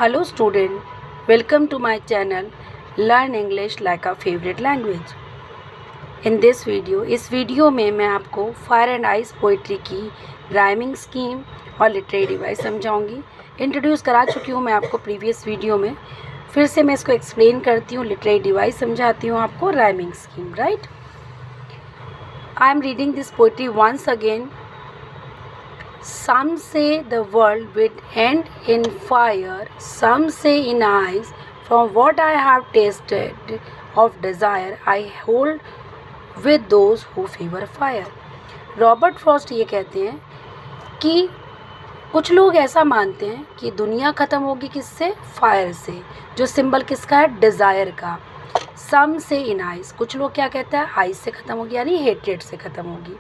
Hello student, welcome to my channel Learn English like a favorite language. In this video, इस video में मैं आपको fire and ice poetry की rhyming scheme और literary device समझाऊंगी. Introduce करा चुकी हूँ मैं आपको प्रीवियस वीडियो में. फिर से मैं इसको एक्सप्लेन करती हूँ, लिटरेरी डिवाइस समझाती हूँ आपको, rhyming scheme. Right, I am reading this poetry once again. Some say the world will end in fire, some say in ice. From what I have tasted of desire, I hold with those who favor fire. Robert Frost ये कहते हैं कि कुछ लोग ऐसा मानते हैं कि दुनिया ख़त्म होगी किससे? फायर से, जो सिंबल किसका है? डिज़ायर का. सम से इन आइस, कुछ लोग क्या कहते हैं? आइस से ख़त्म होगी, यानी हेट्रेड से ख़त्म होगी.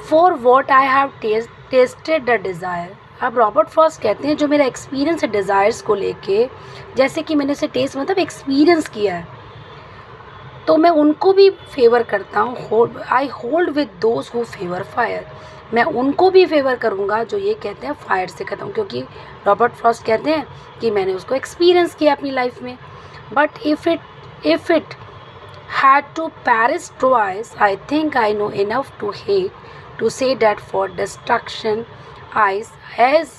For what I have tested the desire. अब रॉबर्ट फ्रॉस्ट कहते हैं जो मेरा एक्सपीरियंस है डिज़ायर्स को लेके, जैसे कि मैंने उसे टेस्ट मतलब एक्सपीरियंस किया है, तो मैं उनको भी फेवर करता हूँ. I hold with those who favour fire. मैं उनको भी फेवर करूँगा जो ये कहते हैं फायर से ख़त्म, क्योंकि रॉबर्ट फ्रॉस्ट कहते हैं कि मैंने उसको एक्सपीरियंस किया अपनी लाइफ में. But if it had to perish twice, I think I know enough to hate to say that for destruction ice as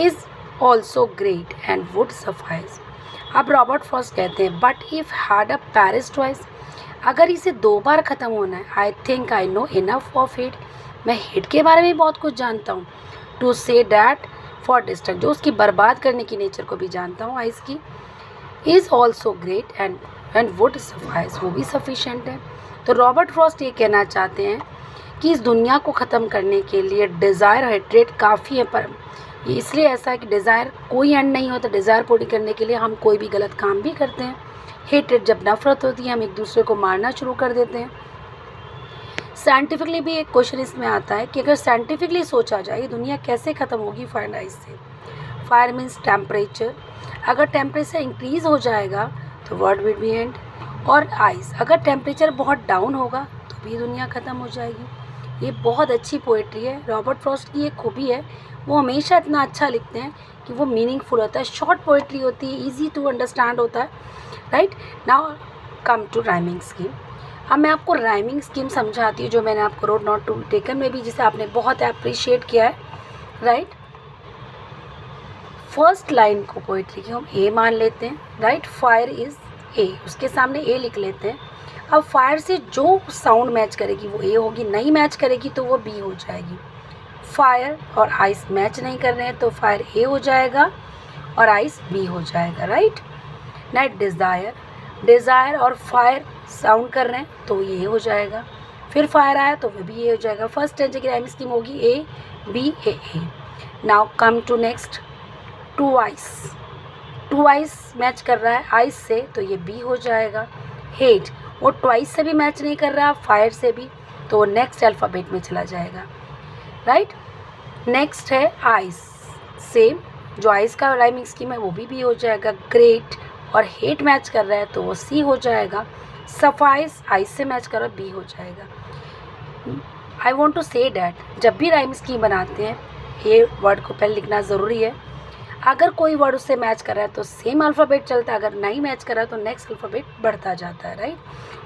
is also great and would suffice. अब Robert Frost कहते हैं but if had a Paris twice, अगर इसे 2 बार ख़त्म होना है, I think I know enough of hit, मैं hit के बारे में बहुत कुछ जानता हूँ. To say that for destruct, जो उसकी बर्बाद करने की नेचर को भी जानता हूँ आइस की. Is also great and would suffice, वो भी सफिशेंट है. तो रॉबर्ट फ्रॉस्ट ये कहना चाहते हैं कि इस दुनिया को ख़त्म करने के लिए डिज़ायर और हेट्रेड काफ़ी है, पर ये इसलिए ऐसा है कि डिज़ायर कोई एंड नहीं होता. डिज़ायर पूरी करने के लिए हम कोई भी गलत काम भी करते हैं. हेट्रेड जब नफरत होती है, हम एक दूसरे को मारना शुरू कर देते हैं. साइंटिफिकली भी एक क्वेश्चन इसमें आता है कि अगर साइंटिफिकली सोचा जाए ये दुनिया कैसे ख़त्म होगी फायर एंड आइस से. फायर मीन्स टेम्परेचर, अगर टेम्परेचर इंक्रीज़ हो जाएगा तो वर्ल्ड विल बी एंड. और आइस, अगर टेम्परेचर बहुत डाउन होगा तो भी दुनिया ख़त्म हो जाएगी. ये बहुत अच्छी पोइट्री है. रॉबर्ट फ्रॉस्ट की एक खूबी है, वो हमेशा इतना अच्छा लिखते हैं कि वो मीनिंगफुल होता है. शॉर्ट पोइट्री होती है, इजी टू अंडरस्टैंड होता है. Right, now come to rhyming scheme. अब मैं आपको राइमिंग स्कीम समझाती हूँ जो मैंने आपको रोड नॉट टू टेकन में भी, जिसे आपने बहुत अप्रिशिएट किया है. राइट, फर्स्ट लाइन को पोइट्री की हम ए मान लेते हैं. राइट, फायर इज़ ए, उसके सामने ए लिख लेते हैं. अब फायर से जो साउंड मैच करेगी वो ए होगी, नहीं मैच करेगी तो वो बी हो जाएगी. फायर और आइस मैच नहीं कर रहे हैं तो फायर ए हो जाएगा और आइस बी हो जाएगा. राइट, नाइट डिज़ायर और फायर साउंड कर रहे हैं तो ये हो जाएगा. फिर फायर आया तो वो भी ये हो जाएगा. फर्स्ट स्टेज की राइमिंग स्कीम होगी A B A A. Now come to next. टू आइस मैच कर रहा है आइस से तो ये बी हो जाएगा. हेट, वो ट्वाइस से भी मैच नहीं कर रहा, फायर से भी, तो वो नेक्स्ट अल्फ़ाबेट में चला जाएगा. राइट, नेक्स्ट है आइस. सेम, जो आइस का राइमिंग स्कीम है वो भी हो जाएगा. ग्रेट और हेट मैच कर रहा है तो वो सी हो जाएगा. सफाइस आइस से मैच कर रहा है, बी हो जाएगा. I want to say that, जब भी राइमिंग स्कीम बनाते हैं ये वर्ड को पहले लिखना ज़रूरी है. अगर कोई वर्ड उससे मैच कर रहा है तो सेम अल्फ़ाबेट चलता है, अगर नहीं मैच कर रहा है तो नेक्स्ट अल्फ़ाबेट बढ़ता जाता है. राइट,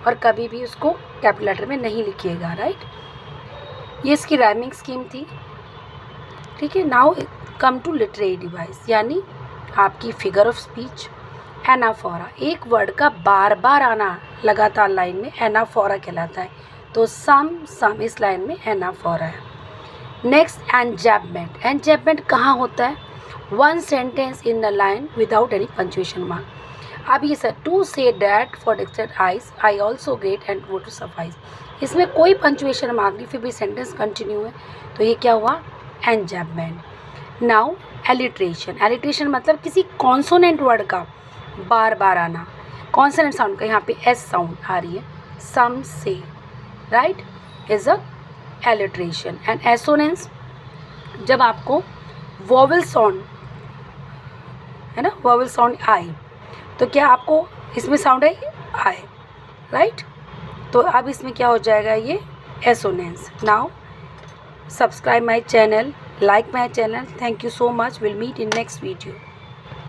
और कभी भी उसको कैपिटल लेटर में नहीं लिखिएगा. राइट, ये इसकी राइमिंग स्कीम थी. ठीक है, now come to literary device, यानी आपकी फिगर ऑफ स्पीच. एनाफोरा, एक वर्ड का बार बार आना लगातार लाइन में एनाफोरा कहलाता है. तो सम इस लाइन में एनाफोरा है. नेक्स्ट एंजैबमेंट. एंजैबमेंट कहाँ होता है? One sentence in the line without any punctuation mark. अब ये sir to say that for distract eyes I also great and wood suffice, इसमें कोई पंक्चुएशन मार्क नहीं, फिर भी सेंटेंस कंटिन्यू है, तो ये क्या हुआ? एंजैबमेंट. Now alliteration. एलिट्रेशन मतलब किसी कॉन्सोनेंट वर्ड का बार बार आना. कॉन्सोनेंट साउंड का यहाँ पे एस साउंड आ रही है, सम से. Right, is a alliteration. And assonance, जब आपको वोवल साउंड है ना, वोवल साउंड आई, तो क्या आपको इसमें साउंड है आई. राइट, तो अब इसमें क्या हो जाएगा? ये assonance. Now subscribe my channel like my channel. Thank you so much. We'll meet in next video.